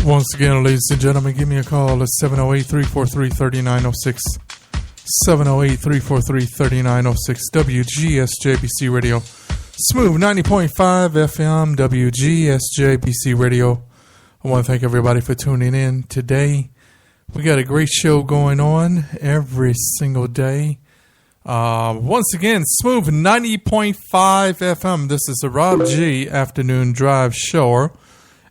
Once again, ladies and gentlemen, give me a call at 708-343-3906. 708-343-3906. WGSJBC Radio. Smooth 90.5 FM, WGSJBC Radio. I want to thank everybody for tuning in today. We got a great show going on every single day. Once again, Smooth 90.5 FM. This is the Rob G Afternoon Drive Show.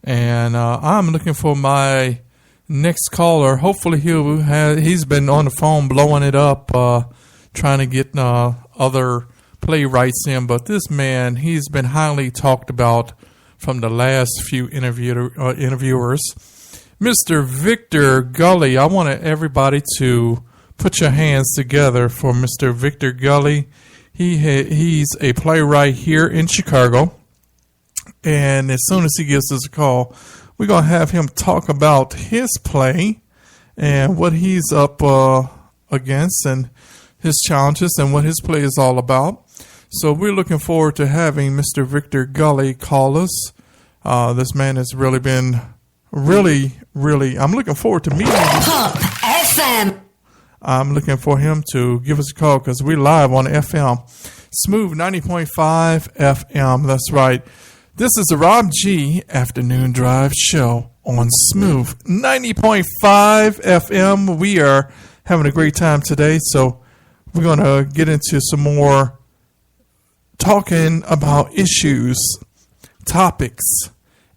And I'm looking for my next caller. Hopefully he's been on the phone blowing it up, trying to get other playwrights in. But this man, he's been highly talked about from the last few interviewers. Mr. Victor Gully. I want everybody to put your hands together for Mr. Victor Gully. He's a playwright here in Chicago. And as soon as he gives us a call, we're going to have him talk about his play and what he's up against and his challenges and what his play is all about. So we're looking forward to having Mr. Victor Gully call us. This man has really been really, I'm looking forward to meeting him. Pop FM. I'm looking for him to give us a call because we're live on FM. Smooth 90.5 FM. That's right. This is the Rob G Afternoon Drive Show on Smooth 90.5 FM. We are having a great time today, so we're going to get into some more talking about issues, topics,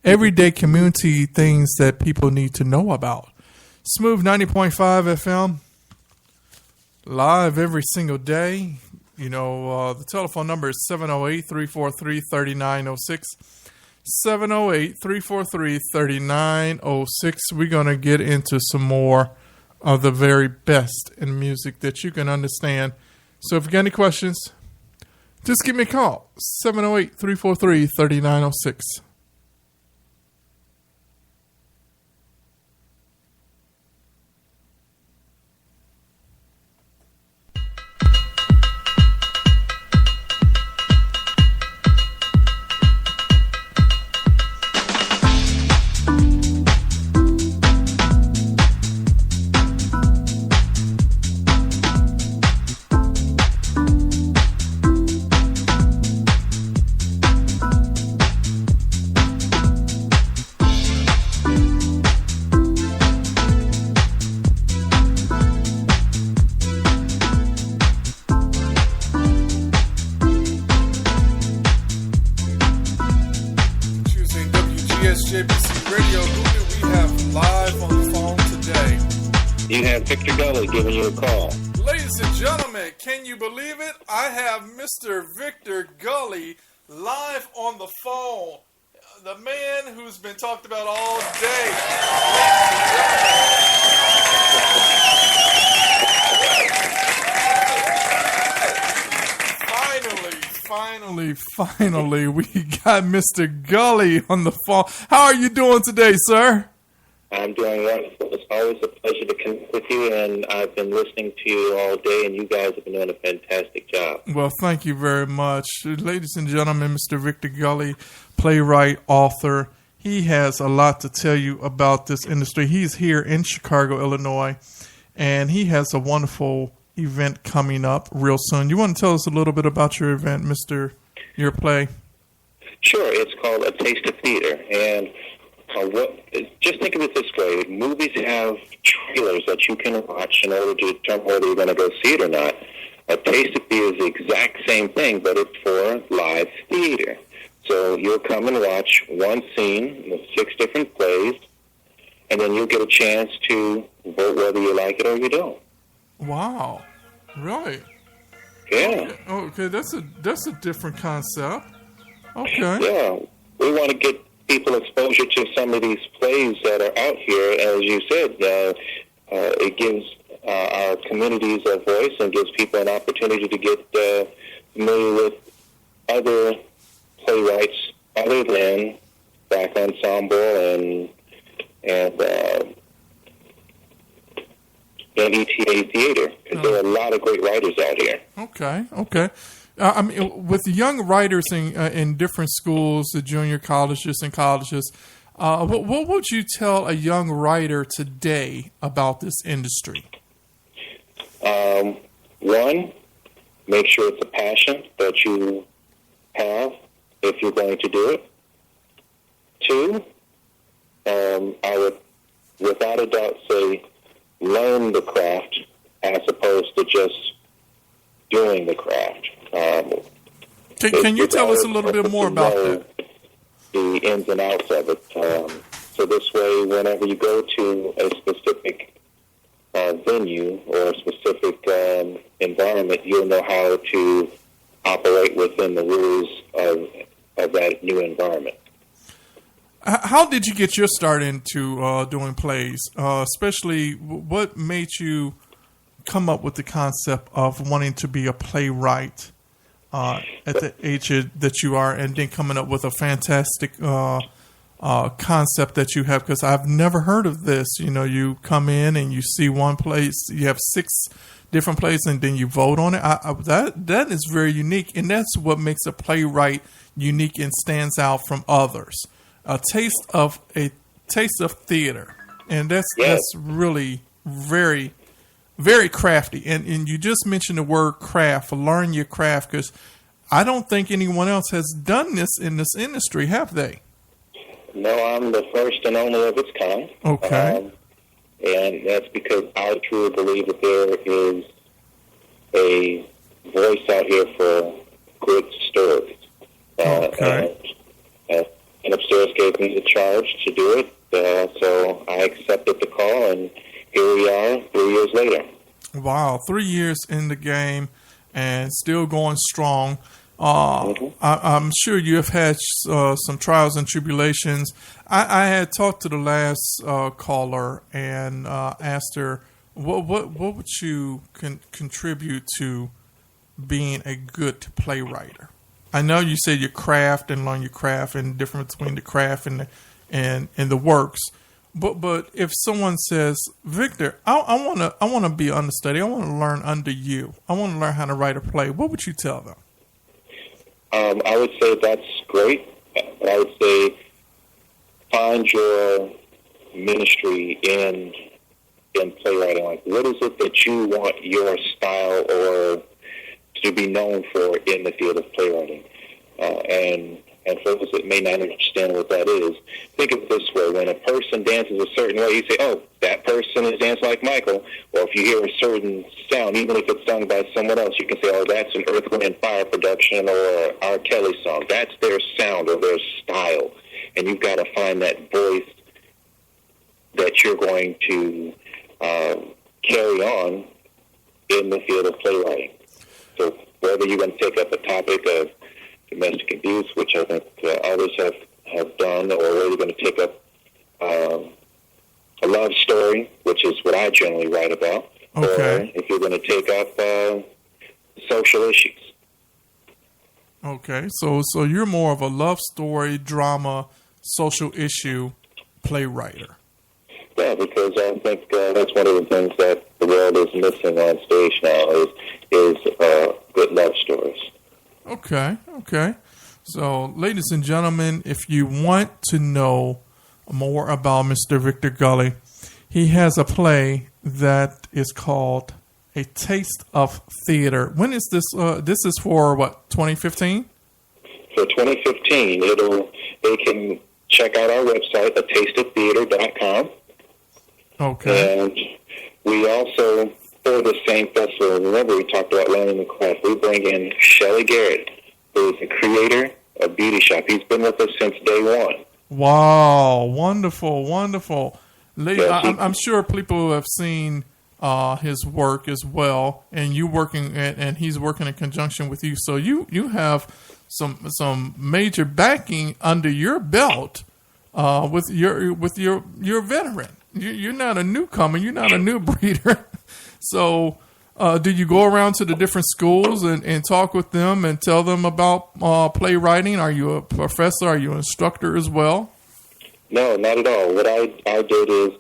everyday community things that people need to know about. Smooth 90.5 FM, live every single day. You know, the telephone number is 708-343-3906. 708-343-3906. We're going to get into some more of the very best in music that you can understand. So if you got any questions, just give me a call. 708-343-3906. JBC Radio. Who do we have live on the phone today? You have Victor Gully giving you a call. Ladies and gentlemen, can you believe it? I have Mr. Victor Gully live on the phone. The man who's been talked about all day. Finally, we got Mr. Gully on the phone. How are you doing today, sir? I'm doing wonderful. It's always a pleasure to connect with you, and I've been listening to you all day, and you guys have been doing a fantastic job. Well, thank you very much. Ladies and gentlemen, Mr. Victor Gully, playwright, author. He has a lot to tell you about this industry. He's here in Chicago, Illinois, and he has a wonderful event coming up real soon. You want to tell us a little bit about your event, your play? Sure. It's called A Taste of Theater, and just think of it this way. Movies have trailers that you can watch in order to determine whether you're going to go see it or not. A Taste of Theater is the exact same thing, but it's for live theater. So you'll come and watch one scene with 6 different plays, and then you'll get a chance to vote whether you like it or you don't. Wow. Really? Yeah. Okay, that's a different concept. Okay. Yeah. We want to get people exposure to some of these plays that are out here. As you said, it gives our communities a voice and gives people an opportunity to get familiar with other playwrights other than Black Ensemble and ETA Theater, because there are a lot of great writers out here. Okay. I mean, with young writers in different schools, the junior colleges and colleges, What would you tell a young writer today about this industry? One, make sure it's a passion that you have if you're going to do it. Two, I would, without a doubt, say learn the craft as opposed to just doing the craft. Can you tell us a little bit more about that? The ins and outs of it. So this way, whenever you go to a specific venue or a specific environment, you'll know how to operate within the rules of that new environment. How did you get your start into doing plays? Especially, what made you come up with the concept of wanting to be a playwright at the age that you are, and then coming up with a fantastic concept that you have? Because I've never heard of this. You know, you come in and you see one place, you have 6 different plays, and then you vote on it. That is very unique, and that's what makes a playwright unique and stands out from others. A taste of theater, and that's really very, very crafty. And you just mentioned the word craft. Learn your craft, because I don't think anyone else has done this in this industry, have they? No, I'm the first and only of its kind. Okay. And that's because I truly believe that there is a voice out here for good stories. Okay. And Upstairs gave me the charge to do it, so I accepted the call, and here we are 3 years later. Wow, 3 years in the game and still going strong. I'm sure you have had some trials and tribulations. I had talked to the last caller and asked her, what would you contribute to being a good playwright? I know you said your craft and learn your craft and the difference between the craft and the works. But if someone says, Victor, I want to be understudy, I want to learn under you, I want to learn how to write a play, what would you tell them? I would say that's great. But I would say find your ministry in playwriting. Like, what is it that you want your style or to be known for in the field of playwriting? And for those that may not understand what that is, think of it this way. When a person dances a certain way, you say, oh, that person is dancing like Michael. Or if you hear a certain sound, even if it's sung by someone else, you can say, oh, that's an Earth, Wind, and Fire production or R. Kelly song. That's their sound or their style. And you've got to find that voice that you're going to carry on in the field of playwriting. So whether you're going to take up a topic of domestic abuse, which I think others have done, or whether you're going to take up a love story, which is what I generally write about, okay, or if you're going to take up social issues. Okay, so you're more of a love story, drama, social issue playwright. Yeah, because I think that's one of the things that the world is missing on stage now is good love stories. Okay. So, ladies and gentlemen, if you want to know more about Mr. Victor Gully, he has a play that is called A Taste of Theater. When is this? This is for what, 2015? For 2015, they can check out our website, atasteoftheater.com. Okay. And we also, for the same festival, remember we talked about learning the craft, we bring in Shelley Garrett, who is the creator of Beauty Shop. He's been with us since day one. Wow, wonderful. I'm sure people have seen his work as well, and you working, and he's working in conjunction with you. So you have some major backing under your belt with your veteran. You're not a newcomer. You're not a new breeder. So, did you go around to the different schools and talk with them and tell them about playwriting? Are you a professor? Are you an instructor as well? No, not at all. What I did is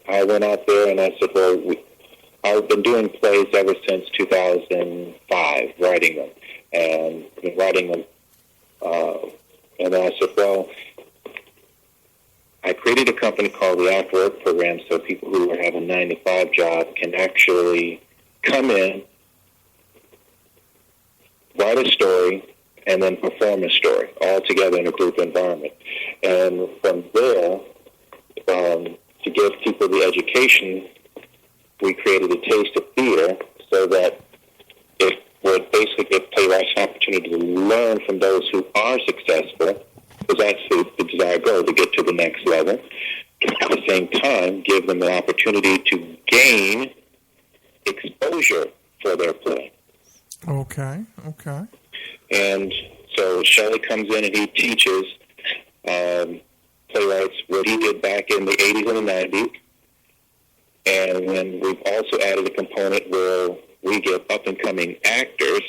I went out there and I said, well, I've been doing plays ever since 2005, writing them. And then I said, well, I created a company called the After Work Program, so people who have a 9-to-5 job can actually come in, write a story, and then perform a story, all together in a group environment. And from there, to give people the education, we created a taste of theater so that it would basically give playwrights an opportunity to learn from those who are successful, because that's the desired goal, to get to the next level. At the same time, give them an opportunity to gain exposure for their play. Okay. And so Shelley comes in and he teaches playwrights what he did back in the 80s and the 90s. And then we've also added a component where we give up-and-coming actors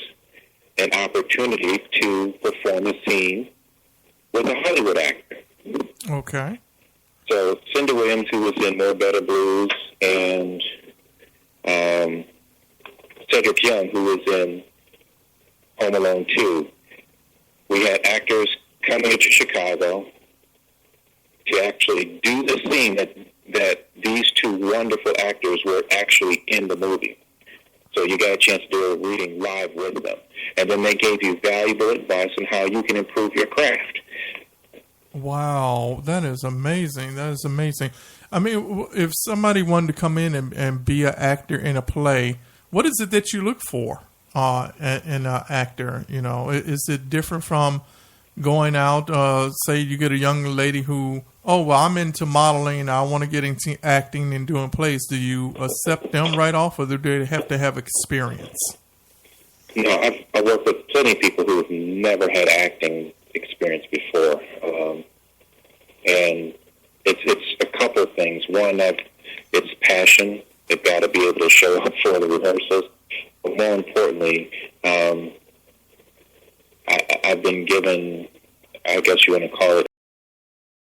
an opportunity to perform a scene with a Hollywood actor. Okay. So Cindy Williams, who was in More Better Blues, and Cedric Young, who was in Home Alone 2, we had actors coming into Chicago to actually do the scene that these two wonderful actors were actually in the movie. So you got a chance to do a reading live with them. And then they gave you valuable advice on how you can improve your craft. Wow, that is amazing. I mean, if somebody wanted to come in and be an actor in a play, what is it that you look for in an actor? You know, is it different from going out, say you get a young lady who, I'm into modeling, I want to get into acting and doing plays. Do you accept them right off, or do they have to have experience? No, I work with plenty of people who have never had acting experience before. And it's a couple of things. One, it's passion. They've got to be able to show up for the rehearsals. But more importantly, I've been given, I guess you want to call it,